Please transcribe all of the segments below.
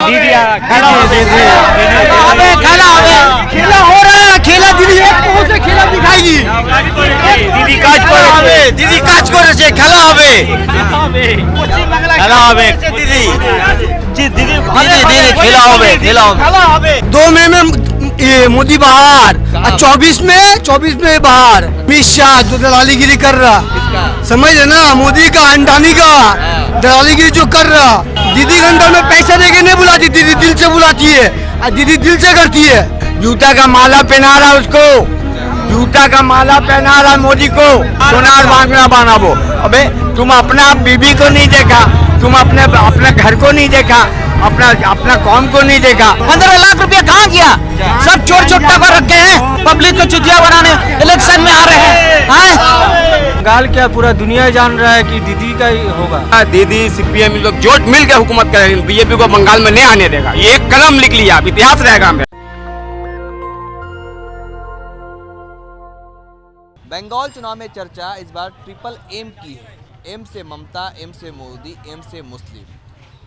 दीदी खेला हो रहा है, खेला दीदी कौन से खेला दिखाएगी दीदी काज करे दीदी কাজ করেছে খেলা হবে খেলা হবে दीदी दीदी दीदी खेला হবে 2 मई में मोदी बाहर और 24 में बाहर अमित शाह जो दलालीगिरी कर रहा समझ रहे ना मोदी का अंडानी का दलालीगिरी जो कर रहा दीदी घंटा में पैसे देके नहीं बुलाती दीदी दिल से बुलाती है और दीदी दिल से करती है जूता का माला पहना रहा उसको जूता का माला पहना रहा मोदी को सोनार बांगला बनाबो अबे तुम अपना बीबी को नहीं देखा तुम अपने घर को नहीं देखा अपना कौम को नहीं देखा 15 लाख रुपया कहाँ गया सब चोर चोट्टा को रखे हैं पब्लिक को चुतिया बनाने इलेक्शन में आ रहे हैं बंगाल क्या पूरा दुनिया जान रहा है कि दीदी का ही होगा। दीदी सीपीएम लोग जोट मिल के हुकूमत करेंगे बीजेपी को बंगाल में नहीं आने देगा ये एक कलम लिख लिया अब इतिहास रहेगा हमें। बंगाल चुनाव में चर्चा इस बार ट्रिपल एम की है, एम से ममता, एम से मोदी, एम से मुस्लिम।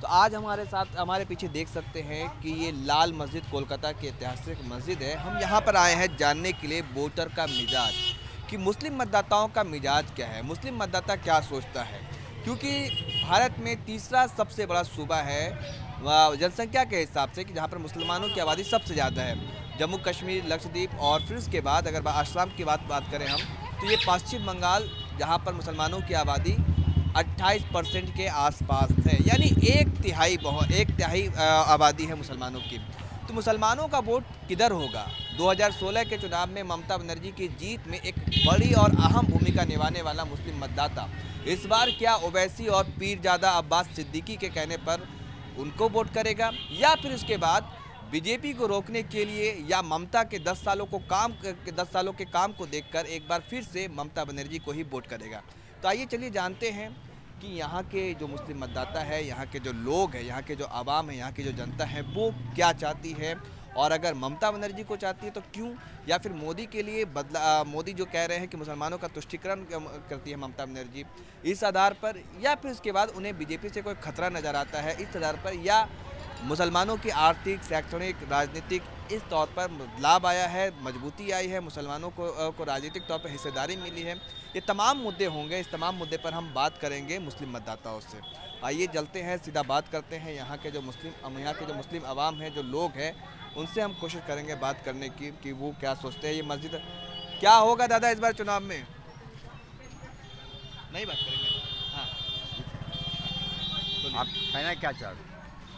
तो आज हमारे साथ हमारे पीछे देख सकते हैं कि ये लाल मस्जिद कोलकाता की ऐतिहासिक मस्जिद है। हम यहाँ पर आए हैं जानने के लिए वोटर का मिजाज कि मुस्लिम मतदाताओं का मिजाज क्या है, मुस्लिम मतदाता क्या सोचता है, क्योंकि भारत में तीसरा सबसे बड़ा सूबा है जनसंख्या के हिसाब से कि जहाँ पर मुसलमानों की आबादी सबसे ज़्यादा है। जम्मू कश्मीर, लक्षद्वीप और फिर उसके बाद अगर आसाम की बात करें हम तो ये पश्चिम बंगाल जहाँ पर मुसलमानों की आबादी 28% के आसपास है, यानी एक तिहाई आबादी है मुसलमानों की। तो मुसलमानों का वोट किधर होगा? 2016 के चुनाव में ममता बनर्जी की जीत में एक बड़ी और अहम भूमिका निभाने वाला मुस्लिम मतदाता इस बार क्या ओवैसी और पीरजादा अब्बास सिद्दीकी के कहने पर उनको वोट करेगा, या फिर उसके बाद बीजेपी को रोकने के लिए या ममता के 10 सालों के काम को देखकर एक बार फिर से ममता बनर्जी को ही वोट करेगा? तो आइए चलिए जानते हैं कि यहाँ के जो मुस्लिम मतदाता है, यहाँ के जो लोग हैं, यहाँ के जो आवाम है, यहाँ की जो जनता है वो क्या चाहती है, और अगर ममता बनर्जी को चाहती है तो क्यों, या फिर मोदी के लिए मोदी जो कह रहे हैं कि मुसलमानों का तुष्टीकरण करती है ममता बनर्जी, इस आधार पर, या फिर उसके बाद उन्हें बीजेपी से कोई खतरा नज़र आता है इस आधार पर, या मुसलमानों की आर्थिक, शैक्षणिक, राजनीतिक इस तौर पर लाभ आया है, मजबूती आई है, मुसलमानों को राजनीतिक तौर पर हिस्सेदारी मिली है। ये तमाम मुद्दे होंगे, इस तमाम मुद्दे पर हम बात करेंगे मुस्लिम मतदाताओं से। आइए चलते हैं, सीधा बात करते हैं यहाँ के जो मुस्लिम आवाम है, जो लोग हैं, उनसे हम कोशिश करेंगे बात करने की कि वो क्या सोचते हैं। ये मस्जिद क्या होगा दादा इस बार चुनाव में? नहीं बात करेंगे, हाँ आप कहना क्या चाहते?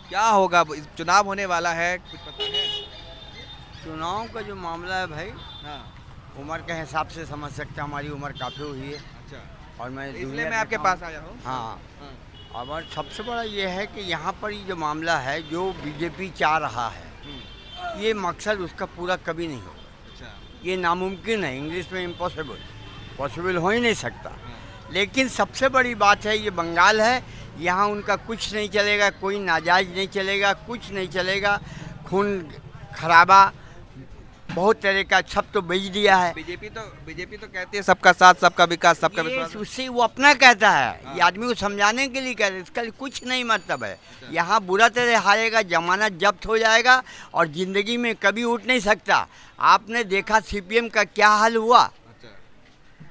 क्या होगा? चुनाव होने वाला है, कुछ पता है? चुनाव का जो मामला है भाई, हाँ, उम्र के हिसाब से समझ सकते हैं, हमारी उम्र काफ़ी हुई है। अच्छा, और मैं इसलिए मैं आपके पास आया हूँ। हाँ, हाँ। और सबसे बड़ा ये है कि यहाँ पर ये जो मामला है, जो बीजेपी चाह रहा है, ये मकसद उसका पूरा कभी नहीं होगा। अच्छा, ये नामुमकिन है, इंग्लिश में इम्पॉसिबल, पॉसिबल हो ही नहीं सकता। लेकिन सबसे बड़ी बात है, ये बंगाल है, यहाँ उनका कुछ नहीं चलेगा, कोई नाजायज नहीं चलेगा, कुछ नहीं चलेगा, खून खराबा बहुत तरह का सब तो बेच दिया है। बीजेपी तो कहती है सबका साथ, सबका विकास, सबका विश्वास। उससे वो अपना कहता है, ये आदमी को समझाने के लिए कहता है, इसका कुछ नहीं मतलब है। यहाँ बुरा तरह हारेगा, जमानत जब्त हो जाएगा और ज़िंदगी में कभी उठ नहीं सकता। आपने देखा सीपीएम का क्या हाल हुआ,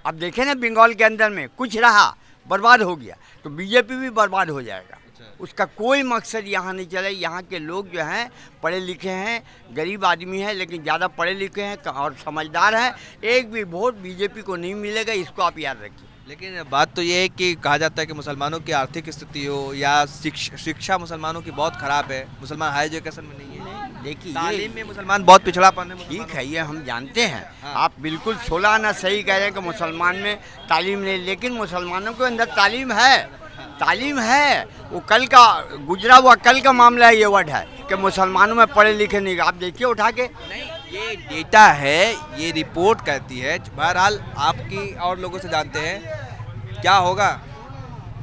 अब देखें ना, बंगाल के अंदर में कुछ रहा, बर्बाद हो गया, तो बीजेपी भी बर्बाद हो जाएगा। उसका कोई मकसद यहाँ नहीं चला। यहाँ के लोग जो हैं पढ़े लिखे हैं, गरीब आदमी हैं, लेकिन ज़्यादा पढ़े लिखे हैं और समझदार हैं। एक भी वोट बीजेपी को नहीं मिलेगा, इसको आप याद रखिए। लेकिन बात तो ये है कि कहा जाता है कि मुसलमानों की आर्थिक स्थिति हो या शिक्षा मुसलमानों की बहुत ख़राब है, मुसलमान हाई एजुकेशन में नहीं है। देखिए, तालीम में मुसलमान बहुत पिछड़ापन है। ठीक है, ये हम जानते हैं। हाँ। आप बिल्कुल 16 आना सही कह रहे हैं कि मुसलमान में तालीम नहीं, लेकिन मुसलमानों के अंदर तालीम है, तालीम है। वो कल का गुजरा हुआ कल का मामला है, ये वर्ड है कि मुसलमानों में पढ़े लिखे नहीं। आप देखिए उठा के, नहीं, ये डेटा है, ये रिपोर्ट कहती है। बहरहाल आपकी और लोगों से जानते हैं क्या होगा।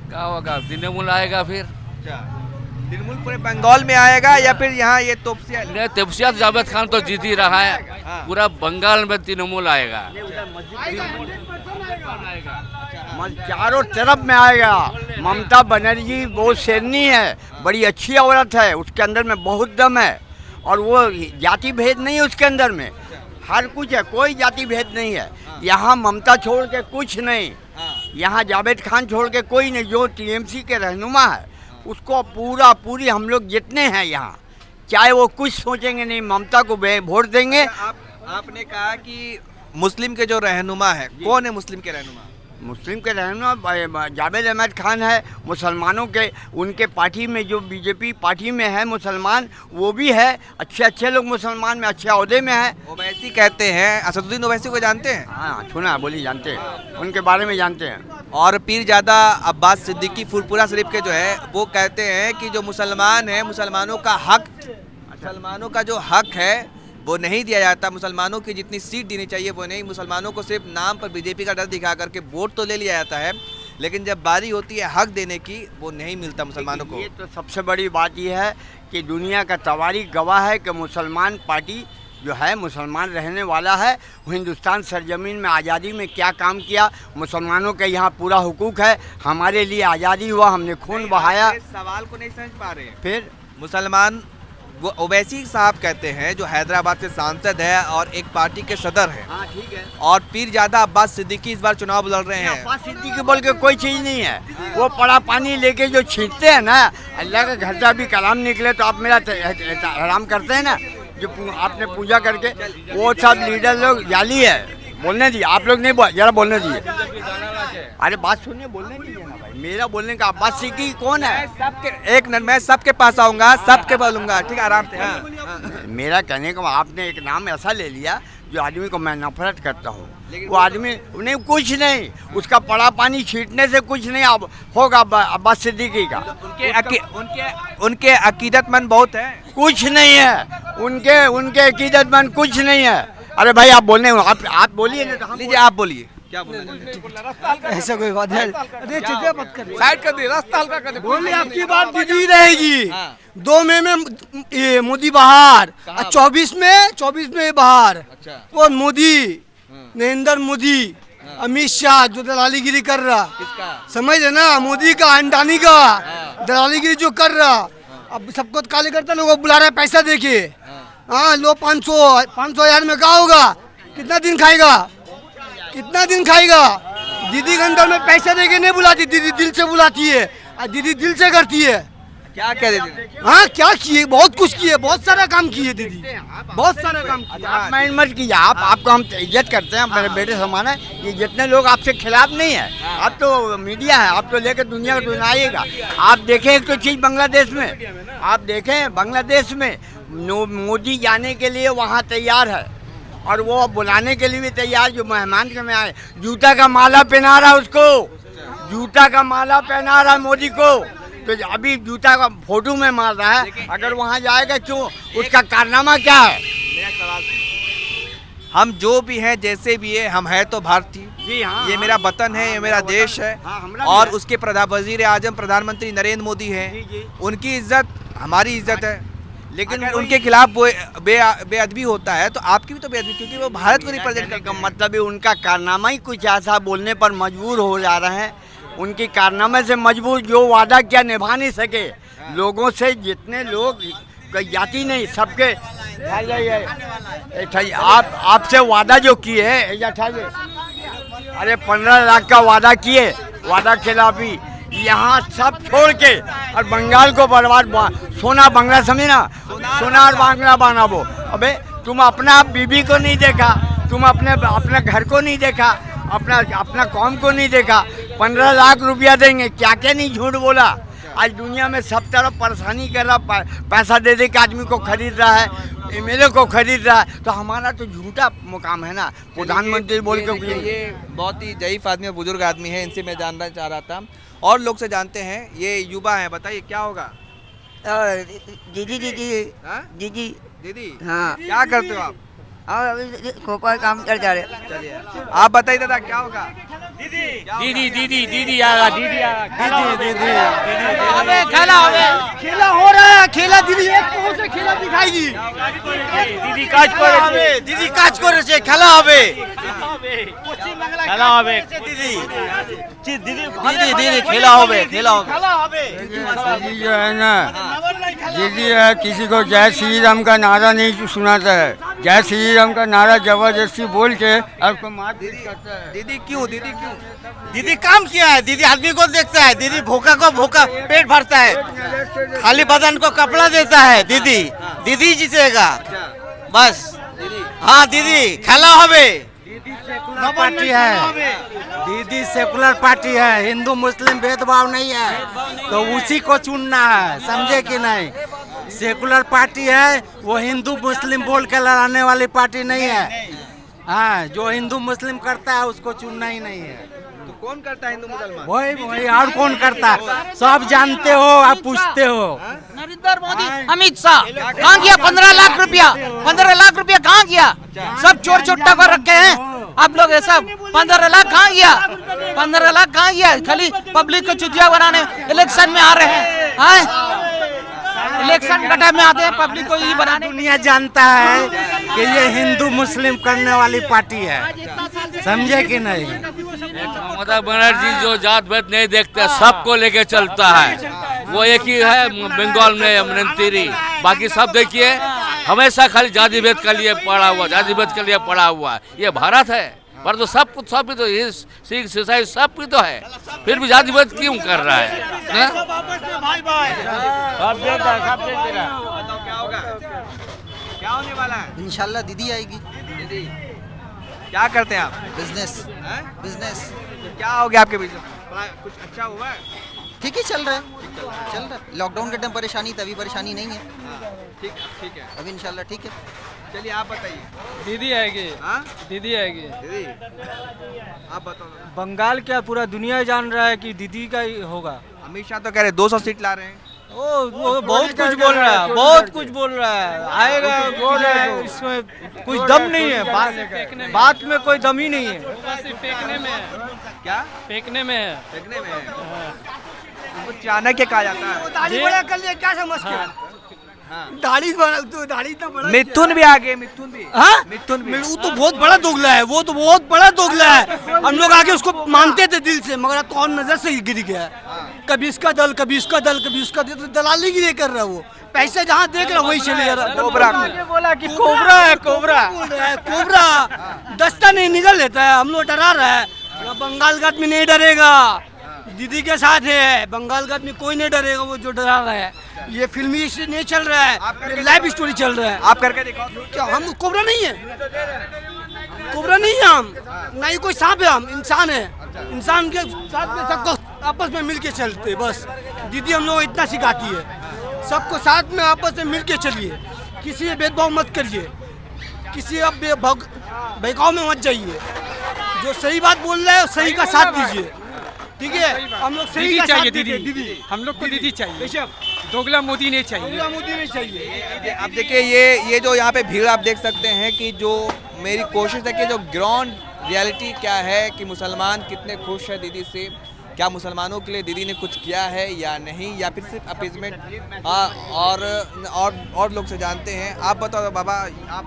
तृणमूल आएगा फिर। अच्छा, तृणमूल पूरे बंगाल में आएगा या फिर यहाँ ये तपसिया जावेद खान तो जीत ही रहा है। हाँ। पूरा बंगाल में तृणमूल आएगा। चारों तरफ में आएगा। ममता बनर्जी बहुत शेरनी है, बड़ी अच्छी औरत है, उसके अंदर में बहुत दम है और वो जाति भेद नहीं है उसके अंदर में, हर कुछ है, कोई जाति भेद नहीं है। यहाँ ममता छोड़ के कुछ नहीं, यहाँ जावेद खान छोड़ के कोई नहीं। जो टीएमसी के रहनुमा है उसको पूरी हम लोग जितने हैं यहाँ, चाहे वो कुछ सोचेंगे नहीं, ममता को वोट देंगे। आपने कहा कि मुस्लिम के जो रहनुमा है, कौन है मुस्लिम के रहनुमा? मुस्लिम के रहनुमा जावेद अहमद खान है। मुसलमानों के उनके पार्टी में जो बीजेपी पार्टी में है मुसलमान, वो भी है, अच्छे लोग मुसलमान में अच्छे ओहदे में है। ओवैसी कहते हैं, असदुद्दीन ओवैसी को जानते हैं? हाँ सुना, बोली जानते हैं, उनके बारे में जानते हैं। और पीरजादा अब्बास सिद्दीकी फुरपुरा शरीफ के जो है वो कहते हैं कि जो मुसलमान है, मुसलमानों का जो हक है वो नहीं दिया जाता, मुसलमानों की जितनी सीट देनी चाहिए वो नहीं, मुसलमानों को सिर्फ नाम पर बीजेपी का डर दिखा करके वोट तो ले लिया जाता है, लेकिन जब बारी होती है हक देने की वो नहीं मिलता मुसलमानों को। ये तो सबसे बड़ी बात ये है कि दुनिया का तवारीख गवाह है कि मुसलमान पार्टी जो है मुसलमान रहने वाला है। हिंदुस्तान सरजमीन में आज़ादी में क्या काम किया, मुसलमानों के यहाँ पूरा हुकूक है, हमारे लिए आज़ादी हुआ, हमने खून बहाया। सवाल को नहीं समझ पा रहे। फिर मुसलमान वो ओवैसी साहब कहते हैं जो हैदराबाद से सांसद है और एक पार्टी के सदर है, हाँ ठीक है, और पीरजादा अब्बास सिद्दीकी इस बार चुनाव लड़ रहे हैं। अब्बास सिद्दीकी बोल के कोई चीज़ नहीं है, वो पड़ा पानी लेके जो छींटते हैं ना, अल्लाह का घर का भी कलाम निकले तो आप मेरा हराम करते हैं ना, जो आपने पूजा करके, वो सब लीडर लोग जाली है। बोलने दीजिए, आप लोग नहीं जरा बोलने दीजिए। अरे बात सुनिए, बोलने दीजिए ना भाई, मेरा बोलने का अब्बास सिद्दीकी कौन है? मैं सबके पास आऊंगा, सबके बोलूंगा, ठीक है, आराम से। हाँ। मेरा कहने का आपने एक नाम ऐसा ले लिया जो आदमी को मैं नफरत करता हूँ, वो आदमी नहीं, कुछ नहीं, उसका पड़ा पानी छींटने से कुछ नहीं अब होगा अब्बास सिद्दीकी का। उनके अकीदतमंद बहुत है, कुछ नहीं है, उनके अकीदतमंद कुछ नहीं है। अरे भाई आप बोलने, आप बोलिए ना, तो लीजिए आप बोलिए, क्या बोलना? ऐसा कोई बात है? अरे चिंता मत कर, साइड कर दे, रास्ता हल्का कर दे। बोलिए, आपकी बात दीदी रहेगी। हाँ। 2 मई में ये मोदी बाहर, 24 में बाहर। अच्छा। वो मोदी, नरेंद्र मोदी, अमित शाह जो दलालीगिरी कर रहा, किसका? समझ रहे ना, मोदी का अंडानी का दलालीगिरी जो कर रहा, अब सबको कार्यकर्ता लोगों को बुला रहा है पैसा देके। हाँ, लो 500,000 में क्या होगा? कितना दिन खाएगा? दीदी के अंदर में पैसा देके नहीं बुलाती, दीदी दिल से बुलाती है, और दीदी दिल से करती है। क्या कह रहे थे? हाँ, क्या किए? बहुत कुछ किए, बहुत सारा काम किए दीदी, बहुत सारा काम किया। आप माइंड मत कीजिए, आपको हम इज्जत करते हैं, मेरे बेटे समान है, ये जितने लोग आपसे खिलाफ नहीं है, आप तो मीडिया है, आप तो लेकर दुनिया को सुनाइएगा। आप देखें एक तो चीज़ बांग्लादेश में, आप देखें बांग्लादेश में मोदी जाने के लिए वहाँ तैयार है, और वो बुलाने के लिए भी तैयार, जो मेहमान के में आए, जूता का माला पहना रहा उसको, जूता का माला पहना रहा मोदी को, तो अभी जूता का फोटो में मार रहा है, अगर वहाँ जाएगा क्यों, उसका कारनामा क्या है? मेरा सवाल, हम जो भी हैं, जैसे भी है, हम है तो भारतीय, जी हाँ, ये मेरा वतन है, ये मेरा देश है, और उसके वजीर आजम प्रधानमंत्री नरेंद्र मोदी हैं, उनकी इज्जत हमारी इज्जत है, लेकिन उनके खिलाफ बेअदबी होता है तो आपकी भी तो बेअदबी, क्योंकि वो भारत को रिप्रेजेंट करने का मतलब है, उनका कारनामा ही कुछ ऐसा बोलने पर मजबूर हो जा रहे हैं, उनकी कारनामे से मजबूर, जो वादा क्या निभा नहीं सके, लोगों से जितने लोग जाति नहीं, सबके आपसे वादा जो किए है, अरे 15 लाख का वादा किए, वादा खिलाफी, यहाँ सब छोड़ के और बंगाल को बर्बाद, सोना बंगला समझे ना, सोना और बांग्ला बनाबो। अबे तुम अपना बीबी को नहीं देखा, तुम अपने घर को नहीं देखा, अपना कौम को नहीं देखा, 15 लाख रुपया देंगे, क्या क्या नहीं झूठ बोला। आज दुनिया में सब तरफ परेशानी कर रहा, पैसा दे के आदमी को खरीद रहा है, एमएलए को खरीद रहा है, तो हमारा तो झूठा मुकाम है ना, प्रधानमंत्री बोल के। ये बहुत ही ज़ईफ आदमी और बुजुर्ग आदमी है, इनसे मैं जानना चाह रहा था, और लोग से जानते हैं, ये युवा है, बताइए क्या होगा? दीदी हाँ, क्या करते हो आप? और अभी खोपा काम कर जा रहे। चलिए आप बताइए दादा, क्या होगा? दीदी आगा, खेला हो रहा है, खेला दीदी एक कौन से खेला दिखाएगी, दीदी काज करे, दीदी काज करे से खेला হবে, খেলা হবে, दीदी दीदी दीदी खेला होवे दीदी जो है ना, दीदी है किसी को जय श्री राम का नारा नहीं सुनाता है। जय श्री राम का नारा जबरदस्ती बोल के आपको मारपीट करता है। दीदी क्यों दीदी काम किया है, दीदी आदमी को देखता है, दीदी भूखा को भूखा पेट भरता है, खाली बदन को कपड़ा देता है। दीदी जीतेगा बस। हाँ दीदी खेला होवे। पार्टी है, दीदी सेकुलर पार्टी है, हिंदू मुस्लिम भेदभाव नहीं है, तो उसी को चुनना है, समझे कि नहीं। सेकुलर पार्टी है, वो हिंदू मुस्लिम बोल के लड़ाने वाली पार्टी नहीं है। हाँ, जो हिंदू मुस्लिम करता है उसको चुनना ही नहीं है। तो कौन करता है हिंदू मुसलमान? वही और कौन करता है, सब जानते हो, आप पूछते हो। नरेंद्र मोदी, अमित शाह कहाँ गया 15 लाख रुपया? 15 लाख रुपया कहाँ गया? सब चोर चोट्टा को रखे हैं आप लोग। ये सब 15 लाख कहाँ गया? 15 लाख कहाँ गया? खाली पब्लिक को चुतिया बनाने इलेक्शन में आ रहे हैं। इलेक्शन गड्ढा में आते हैं, पब्लिक को ही बनाने। दुनिया जानता है कि ये हिंदू मुस्लिम करने वाली पार्टी है, समझे कि नहीं। ममता बनर्जी जो जात भेद नहीं देखते, सबको लेके चलता है। वो एक ही है बंगाल में मंत्री, बाकी सब देखिए हमेशा खाली जाति भेद के लिए पड़ा हुआ, जाति भेद के लिए पड़ा हुआ। ये भारत है, पर तो सब कुछ सब भी तो सिख ईसाई सब भी तो है, फिर भी जाति भेद क्यों कर रहा है? क्या होने वाला है? इंशाल्लाह दीदी आएगी। दीदी क्या करते हैं आप? बिजनेस तो क्या हो गया आपके बीच में? कुछ अच्छा हुआ है? ठीक ही चल रहा है। लॉकडाउन के टाइम परेशानी तभी परेशानी नहीं है। ठीक है। अभी इंशाल्लाह ठीक है। चलिए आप बताइए। दीदी आएगी, हाँ दीदी आएगी। दीदी आप बताओ। बंगाल क्या पूरा दुनिया जान रहा है कि दीदी का ही होगा। अमित शाह तो कह रहे 200 सीट ला रहे हैं। वो बहुत कुछ बोल रहा है, बहुत कुछ बोल रहा है। आएगा बोल रहा है, इसमें कुछ दम नहीं है, बात में कोई दम ही नहीं है। फेंकने में है। क्या फेंकने में है। फेंकने में है? उनको चाणक्य कहा जाता है। दाढ़ी बड़ा कर लिया क्या समझ के? दाढ़ी तो दाढ़ी इतना बड़ा मिथुन भी आ गए। मिथुन भी वो तो बहुत बड़ा दोगला है, वो तो बहुत बड़ा दोगला है। हम लोग आगे उसको मानते थे दिल से, मगर अब तो और नजर से ही गिर गया है। कभी इसका दल, कभी इसका दल, कभी उसका दल, दलाली गिरी कर रहा है। वो पैसे जहाँ देख रहा वही चले जा रहा। कोबरा बोला कि कोबरा है, कोबरा दस्ता नहीं निकल लेता है, हम लोग डरा रहा है। बंगाल का आदमी नहीं डरेगा, दीदी के साथ है। बंगाल का आदमी कोई नहीं डरेगा, वो जो डरा रहा है। ये फिल्मी नहीं चल रहा है, लाइव स्टोरी चल रहा है। आप करके दिखाओ। क्या हम कोबरा नहीं है? कोबरा नहीं है हम, ना ही कोई सांप है। हम इंसान है, इंसान के साथ में सबको आपस में मिल के चलते बस। दीदी हम लोग इतना सिखाती है, सबको साथ में आपस में मिल के चलिए, किसी से भेदभाव मत करिए, किसी अब बहकाव में मत जाइए। जो सही बात बोल रहा है सही का साथ दीजिए, ठीक है। हम लोग सही का साथ दीजिए। दीदी हम लोग को दीदी चाहिए, दोगला मोदी नहीं चाहिए। दोगला मोदी नहीं चाहिए। आप देखिए ये जो यहाँ पे भीड़ आप देख सकते हैं कि जो मेरी कोशिश है कि जो ग्राउंड रियलिटी क्या है कि मुसलमान कितने खुश है दीदी से, क्या मुसलमानों के लिए दीदी ने कुछ किया है या नहीं, या फिर सिर्फ अपीजमेंट। और लोग से जानते हैं। आप बताओ बाबा, आप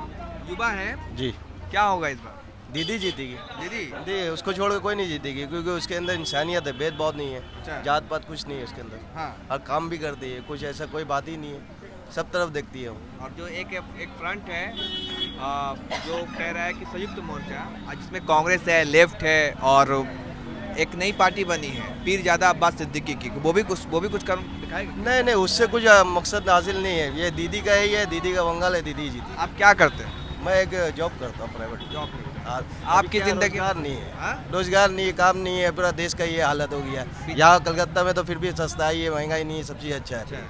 युवा हैं जी, क्या होगा इस बार? दीदी जीतेगी। दीदी उसको छोड़ के कोई नहीं जीतेगी, क्योंकि उसके अंदर इंसानियत है, भेदभाव नहीं है, अच्छा। जात पात कुछ नहीं है उसके अंदर। हाँ। और काम भी करती है, कुछ ऐसा कोई बात ही नहीं है, सब तरफ देखती है वो। और जो एक फ्रंट है जो कह रहा है कि संयुक्त मोर्चा, जिसमें कांग्रेस है, लेफ्ट है और एक नई पार्टी बनी है पीरजादा अब्बास सिद्दीकी की, वो भी कुछ कर दिखाएगा? नहीं, उससे कुछ मकसद हासिल नहीं है। ये दीदी का ही है, दीदी का बंगाल है, दीदी जीती। आप क्या करते हैं? मैं एक जॉब करता हूँ, प्राइवेट जॉब। आपकी जिंदगी रोजगार नहीं है, हाँ? रोजगार नहीं है, काम नहीं है, पूरा देश का ये हालत हो गया। यहाँ कलकत्ता में तो फिर भी सस्ता ही है, महंगाई नहीं है, सब चीज़ अच्छा है।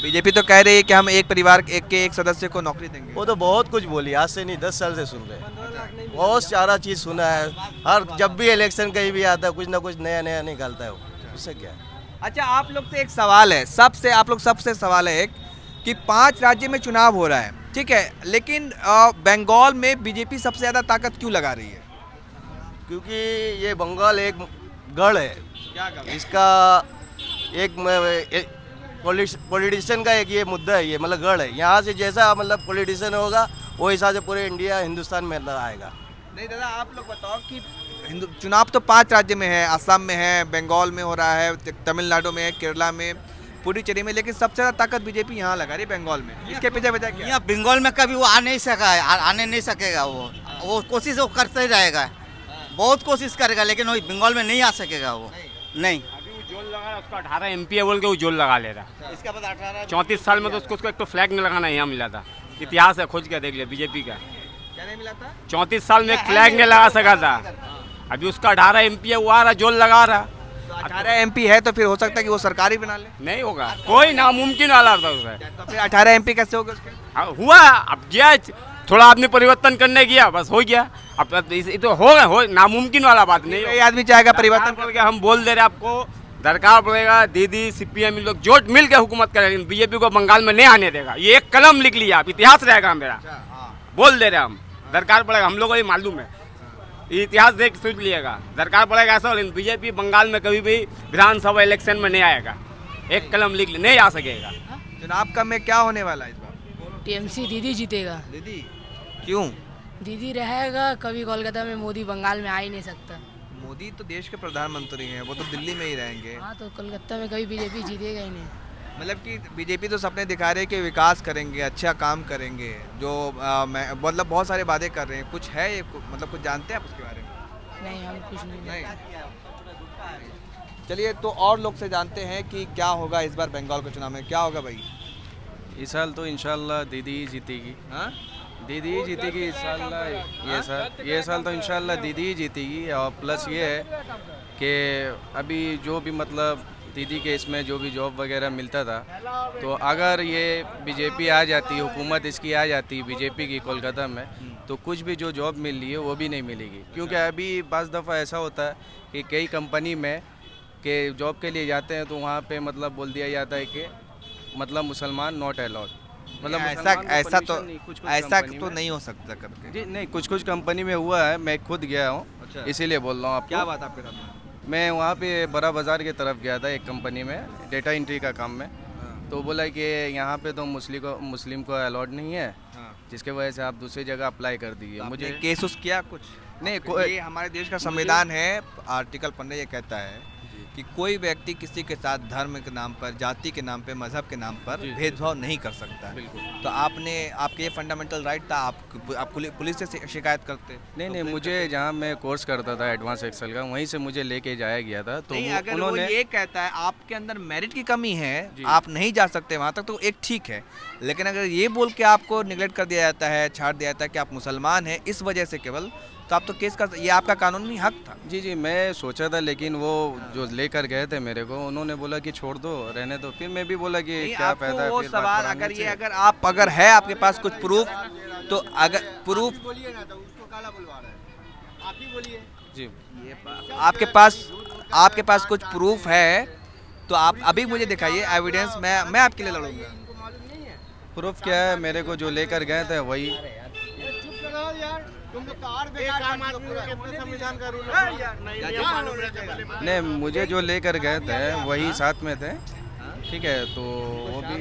बीजेपी तो कह रही है कि हम एक परिवार के एक सदस्य को नौकरी देंगे। वो तो बहुत कुछ बोली, आज से नहीं 10 साल से सुन रहे हैं, बहुत सारा चीज़ सुना है। हर जब भी इलेक्शन कहीं भी आता है कुछ ना कुछ नया नया निकालता है वो, उससे क्या है। अच्छा, आप लोग से एक सवाल है, आप लोग सबसे सवाल है एक कि 5 राज्य में चुनाव हो रहा है, ठीक है, लेकिन बंगाल में बीजेपी सबसे ज़्यादा ताकत क्यों लगा रही है? क्योंकि ये बंगाल एक गढ़ है, क्या गढ़? इसका एक पॉलिटिशियन का एक ये मुद्दा है, ये मतलब गढ़ है। यहाँ से जैसा मतलब पॉलिटिशियन होगा वो हिसाब से पूरे इंडिया हिंदुस्तान में आएगा। नहीं दादा, आप लोग बताओ कि चुनाव तो 5 राज्य में है, असम में है, बंगाल में हो रहा है, तमिलनाडु में है, केरला में, पुडुचेरी में, लेकिन सबसे ज़्यादा ताकत बीजेपी यहाँ लगा रही है बंगाल में। इसके पीछे वजह क्या है? यहाँ बंगाल में कभी वो आ नहीं सका है, आने नहीं सकेगा। वो कोशिश वो करते ही रहेगा, बहुत कोशिश करेगा, लेकिन वो बंगाल में नहीं आ सकेगा वो, नहीं। जोल लगा रहा उसका 18 MP है बोल के वो जोल लगा ले रहा। इसका बाद 18 34 साल में तो उसको एक तो फ्लैग नहीं लगाना यहाँ मिला था। इतिहास है, खोज के देख लिया बीजेपी का। क्या नहीं मिला था? 34 साल में एक फ्लैग नहीं लगा सका था। अभी उसका 18 MP है, वो आ रहा जोल लगा रहा। 18 MP है तो फिर हो सकता है कि वो सरकारी बना ले। नहीं होगा, कोई नामुमकिन वाला था उसमें। तो फिर 18 MP कैसे होगा उसके? हाँ, हुआ अब गया, थोड़ा आदमी परिवर्तन करने गया, बस हो गया। अब ये तो हो नामुमकिन वाला बात नहीं। ये आदमी चाहेगा परिवर्तन करके हम बोल दे रहे आपको, दरकार पड़ेगा दीदी CPM लोग जोट मिल के हुकूमत करेंगे, बीजेपी को बंगाल में नहीं आने देगा। ये एक कलम लिख लिया, आप इतिहास रहेगा मेरा, बोल दे रहे हम। दरकार पड़ेगा, हम लोग को ये मालूम है, ये इतिहास देख सोच लिएगा। दरकार पड़ेगा ऐसा, लेकिन बीजेपी बंगाल में कभी भी विधानसभा इलेक्शन में नहीं आएगा। एक कलम लिख ले, नहीं आ सकेगा। चुनाव का में क्या होने वाला है इस बार? टीएमसी दीदी जीतेगा। दीदी क्यों? दीदी रहेगा, कभी कोलकाता में मोदी बंगाल में आ ही नहीं सकता। मोदी तो देश के प्रधानमंत्री हैं, वो तो दिल्ली में ही रहेंगे। हाँ, तो कोलकाता में कभी बीजेपी जीतेगा ही नहीं। मतलब कि बीजेपी तो सपने दिखा रहे हैं कि विकास करेंगे, अच्छा काम करेंगे, जो मतलब बहुत सारे वादे कर रहे हैं। कुछ है ये, मतलब कुछ जानते हैं आप उसके बारे में? नहीं, हम कुछ नहीं। चलिए, तो और लोग से जानते हैं कि क्या होगा इस बार बंगाल के चुनाव में। क्या होगा भाई? इस साल तो इंशाल्लाह दीदी ही जीतेगी। हाँ, दीदी ही जीतेगी इस साल। ये साल तो इंशाल्लाह दीदी ही जीतेगी। और प्लस ये है कि अभी जो भी मतलब दीदी के इसमें जो भी जॉब वगैरह मिलता था, तो अगर ये बीजेपी आ जाती, हुकूमत इसकी आ जाती बीजेपी की कोलकाता में, तो कुछ भी जो जॉब मिल रही है वो भी नहीं मिलेगी। क्योंकि अभी बाज़ दफ़ा ऐसा होता है कि कई कंपनी में के जॉब के लिए जाते हैं तो वहाँ पे मतलब बोल दिया जाता है कि मतलब मुसलमान नॉट अलाउड। मतलब ऐसा तो नहीं हो सकता करके। जी नहीं, कुछ कंपनी में हुआ है, मैं खुद गया हूँ। अच्छा। इसीलिए बोल रहा हूँ आपको। क्या बात आपके साथ में? मैं वहाँ पे बड़ा बाज़ार की तरफ गया था, एक कंपनी में डेटा एंट्री का काम में। तो बोला कि यहाँ पे तो मुस्लिम को अलाउड नहीं है, जिसके वजह से आप दूसरी जगह अप्लाई कर दीजिए। तो मुझे केस उस किया कुछ नहीं, ये हमारे देश का संविधान है, आर्टिकल 15 ये कहता है कि कोई व्यक्ति किसी के साथ धर्म के नाम पर, जाति के नाम पे, मजहब के नाम पर भेदभाव नहीं कर सकता है। तो आपके ये फंडामेंटल राइट था, आप पुलिस से शिकायत करते? नहीं, मुझे जहाँ मैं कोर्स करता था एडवांस एक्सेल का, वहीं से मुझे लेके जाया गया था। तो अगर वो ये कहता है आपके अंदर मेरिट की कमी है, आप नहीं जा सकते वहाँ तक, तो एक ठीक है। लेकिन अगर ये बोल के आपको निगलेक्ट कर दिया जाता है, छाड़ दिया जाता है कि आप मुसलमान हैं इस वजह से केवल, तो आप तो केस का, ये आपका कानूनी हक था। जी, मैं सोचा था, लेकिन वो जो लेकर गए थे मेरे को, उन्होंने बोला कि छोड़ दो, रहने दो। फिर मैं भी बोला कि क्या फायदा है। वो सवाल अगर है आपके पास कुछ प्रूफ, तो अगर प्रूफ जी आपके पास कुछ प्रूफ है तो आप अभी मुझे दिखाइए एविडेंस, मैं आपके लिए लड़ूंगा। प्रूफ क्या है? मेरे को जो लेकर गए थे वही। नहीं, मुझे जो लेकर गए थे वही साथ में थे, ठीक है। तो वो भी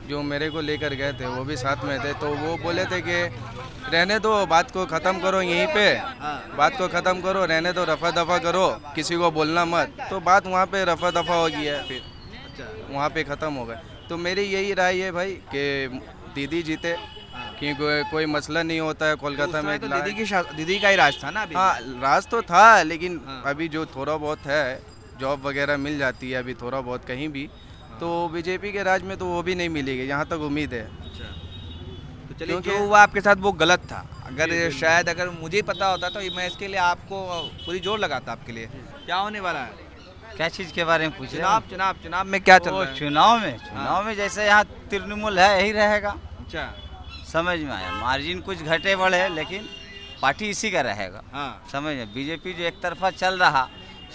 जो मेरे को लेकर गए थे वो भी साथ में थे। तो वो बोले थे कि रहने दो, बात को ख़त्म करो, यहीं पे बात को ख़त्म करो, रहने दो, रफा दफा करो, किसी को बोलना मत। तो बात वहाँ पे रफा दफा हो गई है, फिर वहाँ पे ख़त्म हो गए। तो मेरी यही राय है भाई कि दीदी जीते, क्योंकि कोई मसला नहीं होता है कोलकाता में। तो दीदी का ही राज था ना अभी? हाँ, राज तो था, लेकिन अभी जो थोड़ा बहुत है, जॉब वगैरह मिल जाती है अभी थोड़ा बहुत कहीं भी, तो बीजेपी के राज में तो वो भी नहीं मिलेगी, जहाँ तक उम्मीद है। तो चलिए, जो हुआ आपके साथ वो गलत था। अगर मुझे पता होता तो मैं इसके लिए आपको पूरी जोर लगाता आपके लिए। क्या होने वाला है? क्या चीज़ के बारे में पूछे? चुनाव में क्या चल रहा है? चुनाव में जैसे यहाँ तृणमूल है, यही रहेगा। अच्छा, समझ में आया। मार्जिन कुछ घटे बढ़े, लेकिन पार्टी इसी का रहेगा। हाँ। समझ में, बीजेपी जो एक तरफा चल रहा,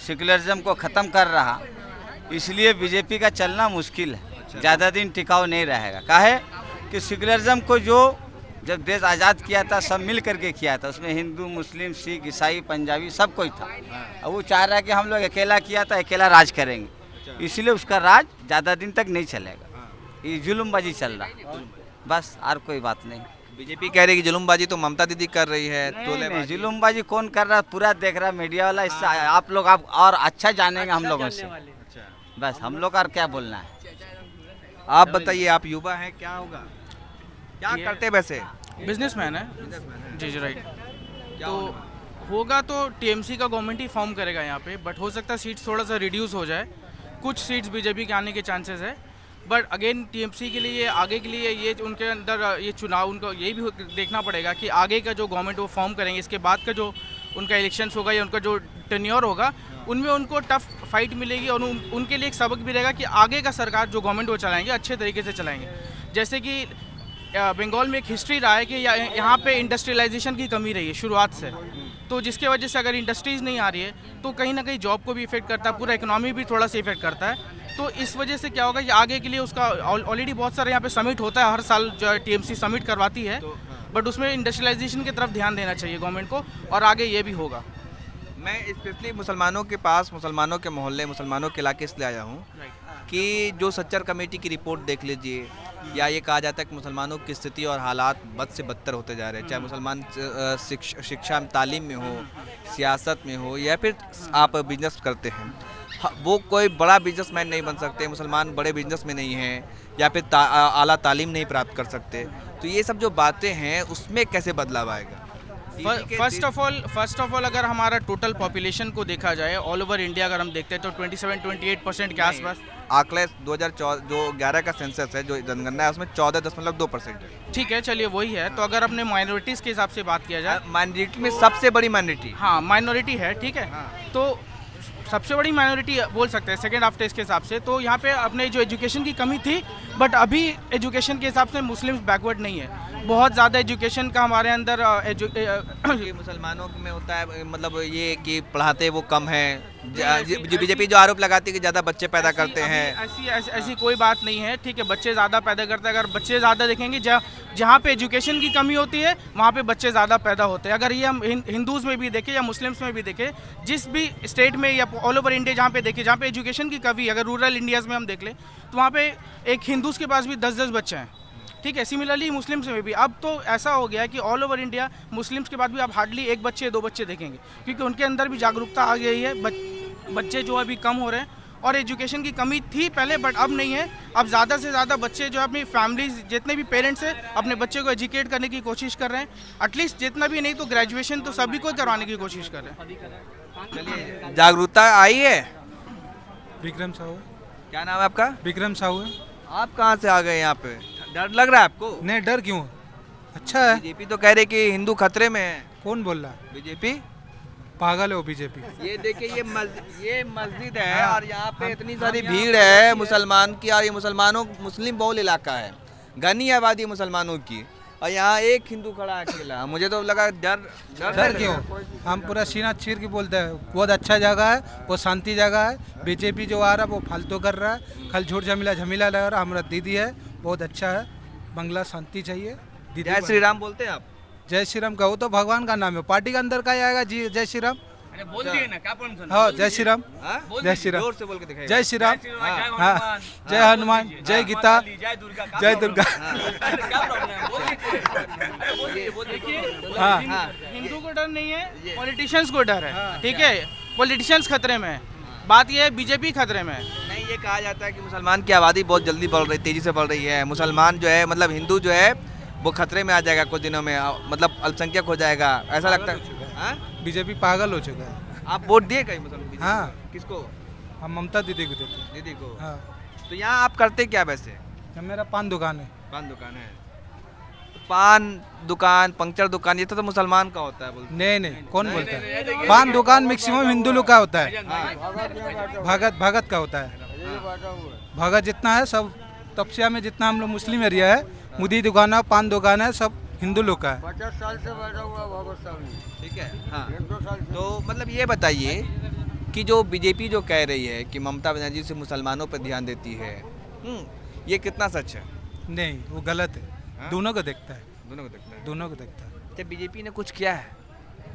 सेकुलरिज्म को ख़त्म कर रहा, इसलिए बीजेपी का चलना मुश्किल है। ज़्यादा दिन टिकाऊ नहीं रहेगा। काहे कि सेकुलरिज्म को जो जब देश आज़ाद किया था सब मिल करके किया था, उसमें हिंदू, मुस्लिम, सिख, ईसाई, पंजाबी सब कोई था। अब वो चाह रहा है कि हम लोग अकेला किया था, अकेला राज करेंगे, इसलिए उसका राज ज़्यादा दिन तक नहीं चलेगा। ये जुल्मबाजी चल रहा, बस, और कोई बात नहीं। बीजेपी कह रही है कि जुलूमबाजी तो ममता दीदी कर रही है, तोलेबाजी। जुलूमबाजी कौन कर रहा है? पूरा देख रहा है मीडिया वाला। इससे आप लोग आप और अच्छा जानेंगे हम लोगों से। बस हम लोग और क्या बोलना है। आप बताइए, आप युवा हैं, क्या होगा, क्या करते वैसे? बिजनेसमैन है। जी जी राइट। तो होगा तो टीएमसी का गवर्नमेंट ही फॉर्म करेगा यहाँ पे, बट हो सकता है सीट्स थोड़ा सा रिड्यूस हो जाए, कुछ सीट्स बीजेपी के आने के चांसेस है। बट अगेन टीएमसी के लिए आगे के लिए ये उनके अंदर ये चुनाव उनको यही भी देखना पड़ेगा कि आगे का जो गवर्नमेंट वो फॉर्म करेंगे, इसके बाद का जो उनका इलेक्शंस होगा या उनका जो टेन्योर होगा, उनमें उनको टफ फाइट मिलेगी और उनके लिए एक सबक भी रहेगा कि आगे का सरकार जो गवर्नमेंट वो चलाएंगे अच्छे तरीके से चलाएंगे। जैसे कि बंगाल में एक हिस्ट्री रहा है कि यहाँ पे इंडस्ट्रियलाइजेशन की कमी रही है शुरुआत से, तो जिसके वजह से अगर इंडस्ट्रीज़ नहीं आ रही है तो कहीं ना कहीं जॉब को भी इफेक्ट करता है, पूरा इकोनॉमी भी थोड़ा सा इफेक्ट करता है। तो इस वजह से क्या होगा कि आगे के लिए उसका ऑलरेडी बहुत सारे यहाँ पे समिट होता है, हर साल जो है टीएमसी समिट करवाती है, बट उसमें इंडस्ट्रियलाइजेशन की तरफ ध्यान देना चाहिए गवर्नमेंट को, और आगे ये भी होगा। मैं स्पेशली मुसलमानों के पास, मुसलमानों के मोहल्ले, मुसलमानों के इलाके इसलिए आया हूँ कि जो सच्चर कमेटी की रिपोर्ट देख लीजिए, या ये कहा जाता है कि मुसलमानों की स्थिति और हालात बद से बदतर होते जा रहे हैं, चाहे मुसलमान शिक्षा तालीम में हो, सियासत में हो, या फिर आप बिजनेस करते हैं, वो कोई बड़ा बिजनेसमैन नहीं बन सकते, मुसलमान बड़े बिजनेस में नहीं हैं, या फिर आला तालीम नहीं प्राप्त कर सकते। तो ये सब जो बातें हैं उसमें कैसे बदलाव आएगा? फर्स्ट ऑफ ऑल अगर हमारा टोटल पॉपुलेशन को देखा जाए ऑल ओवर इंडिया, अगर हम देखते हैं तो 27-28% के आसपास आंकड़े 2011 का सेंसस है जो जनगणना है उसमें 14.2% है। ठीक है, चलिए वही है। तो अगर अपने माइनॉरिटीज़ के हिसाब से बात किया जाए, माइनॉरिटी में सबसे बड़ी माइनॉरिटी, हाँ माइनॉरिटी है, ठीक है, तो सबसे बड़ी माइनॉरिटी बोल सकते हैं सेकेंड आफ्टर इसके हिसाब से। तो यहाँ पे अपने जो एजुकेशन की कमी थी, बट अभी एजुकेशन के हिसाब से मुस्लिम्स बैकवर्ड नहीं है, बहुत ज़्यादा एजुकेशन का हमारे अंदर मुसलमानों में होता है, मतलब ये कि पढ़ाते वो कम है, बीजेपी जो आरोप लगाती है कि ज़्यादा बच्चे पैदा करते हैं। ऐसी कोई बात नहीं है, ठीक है, बच्चे ज़्यादा पैदा करते हैं। अगर बच्चे ज़्यादा देखेंगे, जहाँ पे एजुकेशन की कमी होती है वहाँ पे बच्चे ज़्यादा पैदा होते हैं। अगर ये हम हिंदूज़ में भी देखें या मुस्लिम्स में भी देखें, जिस भी स्टेट में या ऑल ओवर इंडिया जहाँ पे देखें, जहाँ पे एजुकेशन की कमी, अगर रूरल इंडियाज़ में हम देख लें तो वहाँ पे एक हिंदूज़ के पास भी 10-10 बच्चे हैं, ठीक है। सिमिलरली मुस्लिम्स में भी अब तो ऐसा हो गया है कि ऑल ओवर इंडिया मुस्लिम्स के बाद भी आप हार्डली 1 बच्चे 2 बच्चे देखेंगे, क्योंकि उनके अंदर भी जागरूकता आ गई है। बच्चे जो अभी कम हो रहे हैं, और एजुकेशन की कमी थी पहले बट अब नहीं है। अब ज़्यादा से ज़्यादा बच्चे जो अपनी फैमिलीज, जितने भी पेरेंट्स हैं, अपने बच्चे को एजुकेट करने की कोशिश कर रहे हैं, एटलीस्ट जितना भी नहीं तो ग्रेजुएशन तो सभी को करवाने की कोशिश कर रहे हैं। चलिए, जागरूकता आई है। विक्रम साहू। क्या नाम है आपका? विक्रम साहू है। आप कहाँ से आ गए यहाँ पे? डर लग रहा है आपको? नहीं, डर क्यों, अच्छा है। बीजेपी तो कह रहे कि हिंदू खतरे में है। कौन बोल रहा? बीजेपी पागल है वो बीजेपी। ये देखिए, ये मस्जिद है और यहाँ पे इतनी सारी भीड़ है मुसलमान की, और ये मुस्लिम बहुल इलाका है, घनी आबादी मुसलमानों की, और यहाँ एक हिंदू खड़ा है अकेला। मुझे तो लगा डर क्यों, हम पूरा सीना चीर के बोलते हैं बहुत अच्छा जगह है, वो शांति जगह है। बीजेपी जो आ रहा है वो फालतू कर रहा है, खल झूठ झमेला लगा रहा है। हमारा दीदी है, बहुत अच्छा है, बंगला शांति चाहिए। जय श्री राम बोलते हैं आप? जय श्री राम कहो तो भगवान का नाम है, पार्टी के अंदर का ही आएगा जी। जय श्री राम बोल दिए ना, क्या हाँ, जय श्री राम, जय श्री राम, जय श्री राम, हाँ, जय हनुमान, जय गीता, जय दुर्गा। हाँ, हिंदू को डर नहीं है, पॉलिटिशियंस को डर है, ठीक है। पॉलिटिशियंस खतरे में है, बात यह है बीजेपी खतरे में है। नहीं, ये कहा जाता है कि मुसलमान की आबादी बहुत जल्दी बढ़ रही, तेजी से बढ़ रही है। मुसलमान जो है, मतलब हिंदू जो है वो खतरे में आ जाएगा कुछ दिनों में, मतलब अल्पसंख्यक हो जाएगा, ऐसा लगता है। बीजेपी पागल हो चुका है। आप वोट दिए कहीं मुसलमान? हाँ। किसको? हम ममता दीदी को देते हैं। दीदी को? हाँ। तो यहाँ आप करते क्या वैसे? मेरा पान दुकान है। पान दुकान है, तो पान दुकान, पंक्चर दुकान, ये तो मुसलमान का होता है बोलते? नहीं, कौन बोलता है? पान दुकान मैक्सिमम हिंदू लोग का होता है, भगत का होता है। भगत जितना है सब तपसिया में, जितना हम लोग मुस्लिम एरिया है, मुदी दुकान है, पान दुकान है, सब हिंदू लोग का है। 50 साल से बैठा हुआ भगत साहब, ठीक है। हाँ, तो मतलब ये बताइए कि जो बीजेपी जो कह रही है कि ममता बनर्जी से मुसलमानों पर ध्यान देती है, ये कितना सच है? नहीं, वो गलत है। दोनों को देखता है, दोनों को देखता है, दोनों को देखता है। क्या बीजेपी ने कुछ किया है?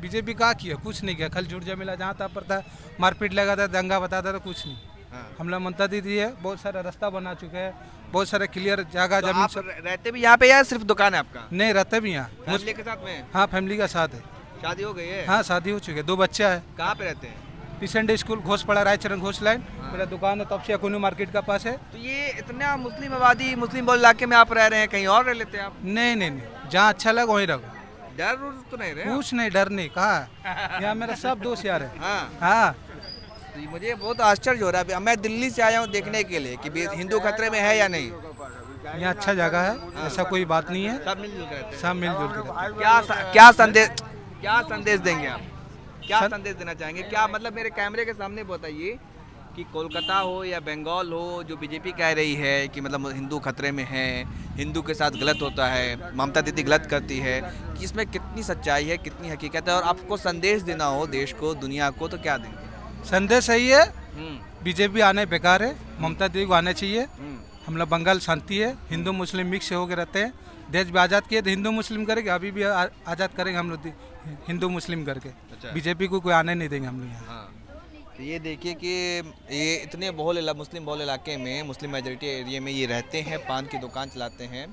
बीजेपी क्या किया? कुछ नहीं किया। खल झूठ झमेला जहाँ तक पड़ता है, मारपीट लगाता है, दंगा बताता था, कुछ नहीं। हम लोग ममता दीदी है, बहुत सारा रास्ता बना चुके हैं, बहुत सारे क्लियर जगह तो जमीन आप सब। रहते भी यहाँ पे या सिर्फ दुकान है आपका? नहीं, रहते भी यहाँ। फैमिली के साथ में? हाँ, फैमिली के साथ है। शादी हो गई है? हाँ, शादी हो चुकी है, 2 बच्चा है। कहाँ पे रहते हैं? पिसेंट स्कूल घोषपाड़ा, रायचरण घोष लाइन। मेरा दुकान है तपसिया कुनू मार्केट का पास है। तो ये इतना मुस्लिम आबादी, मुस्लिम बहुल इलाके में आप रह रहे हैं, कहीं और रह लेते हैं आप? नहीं नहीं नहीं, जहाँ अच्छा लगा वहीं रहो। डर तो नहीं रहे? कुछ नहीं, डर नहीं, कहाँ यहाँ मेरा सब दोस्त यार है। हाँ हाँ, तो मुझे बहुत आश्चर्य हो रहा है। मैं दिल्ली से आया हूँ देखने के लिए कि हिंदू खतरे में है या नहीं। यहाँ अच्छा जगह है, ऐसा कोई बात नहीं है। सब मिलजुल कर रहते हैं। सब मिलजुल के रहते हैं। क्या संदेश देंगे आप? क्या संदेश देना चाहेंगे? क्या मतलब मेरे कैमरे के सामने बताइए कि कोलकाता हो या बंगाल हो, जो बीजेपी कह रही है कि मतलब हिंदू खतरे में है, हिंदू के साथ गलत होता है, ममता दीदी गलत करती है, कि इसमें कितनी सच्चाई है, कितनी हकीकत है, और आपको संदेश देना हो देश को, दुनिया को, तो क्या देंगे? संदेश सही है, बीजेपी आने बेकार है, ममता दीदी को आने चाहिए। हम लोग बंगाल शांति है, हिंदू मुस्लिम मिक्स होकर रहते हैं। देश भी आज़ाद किए तो हिंदू मुस्लिम करेंगे, अभी भी आज़ाद करेंगे हम लोग हिंदू मुस्लिम करके। बीजेपी को कोई आने नहीं देंगे हम लोग यहाँ। तो ये देखिए कि ये इतने मुस्लिम बहुल इलाके में, मुस्लिम मेजोरिटी एरिया में ये रहते हैं, पान की दुकान चलाते हैं।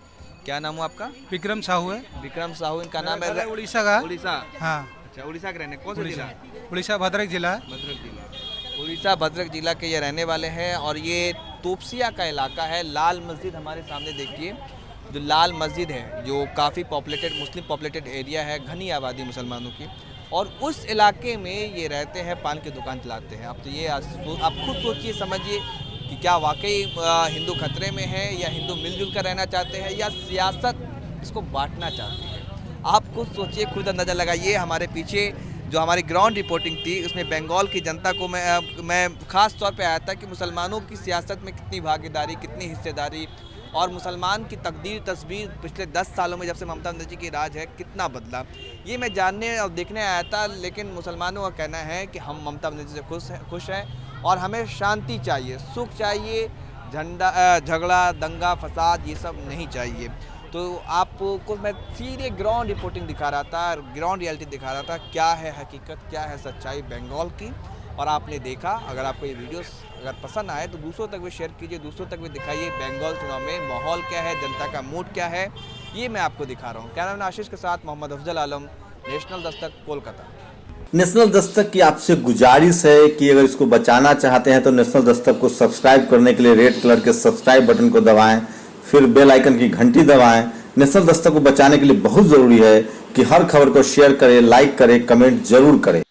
क्या नाम हो आपका? विक्रम साहू है। विक्रम साहू, इनका नाम है? उड़ीसा का। उड़ीसा? हाँ। अच्छा, उड़ीसा के रहने, कौन सा जिला? उड़ीसा भद्रक जिला है। भद्रक जिला, उड़ीसा भद्रक जिला के ये रहने वाले हैं। और ये तोपसिया का इलाका है। लाल मस्जिद हमारे सामने देखिए, जो लाल मस्जिद है, जो काफ़ी पॉपुलेटेड, मुस्लिम पॉपुलेटेड एरिया है, घनी आबादी मुसलमानों की, और उस इलाके में ये रहते हैं, पान की दुकान चलाते हैं। अब तो ये आप खुद सोचिए, समझिए कि क्या वाकई हिंदू खतरे में है, या हिंदू मिलजुल कर रहना चाहते हैं, या सियासत इसको बांटना चाहती है। आप खुद सोचिए, खुद अंदाज़ा लगाइए। हमारे पीछे जो हमारी ग्राउंड रिपोर्टिंग थी, उसमें बंगाल की जनता को मैं ख़ास तौर पे आया था कि मुसलमानों की सियासत में कितनी भागीदारी, कितनी हिस्सेदारी, और मुसलमान की तकदीर तस्वीर पिछले 10 सालों में जब से ममता बनर्जी की राज है कितना बदला, ये मैं जानने और देखने आया था। लेकिन मुसलमानों का कहना है कि हम ममता बनर्जी से खुश हैं और हमें शांति चाहिए, सुख चाहिए, झगड़ा, दंगा, फसाद ये सब नहीं चाहिए। तो आपको मैं सीधे ग्राउंड रिपोर्टिंग दिखा रहा था, ग्राउंड रियलिटी दिखा रहा था, क्या है हकीकत, क्या है सच्चाई बंगाल की। और आपने देखा, अगर आपको ये वीडियोस अगर पसंद आए तो दूसरों तक भी शेयर कीजिए, दूसरों तक भी दिखाइए बंगाल चुनाव में माहौल क्या है, जनता का मूड क्या है, ये मैं आपको दिखा रहा हूँ। कैमरामैन आशीष के साथ मोहम्मद अफजल आलम, नेशनल दस्तक, कोलकाता। नेशनल दस्तक की आपसे गुजारिश है कि अगर इसको बचाना चाहते हैं तो नेशनल दस्तक को सब्सक्राइब करने के लिए रेड कलर के सब्सक्राइब बटन को दबाएं, फिर बेल आइकन की घंटी दबाएं। नेशनल दस्तक को बचाने के लिए बहुत जरूरी है कि हर खबर को शेयर करें, लाइक करें, कमेंट जरूर करें।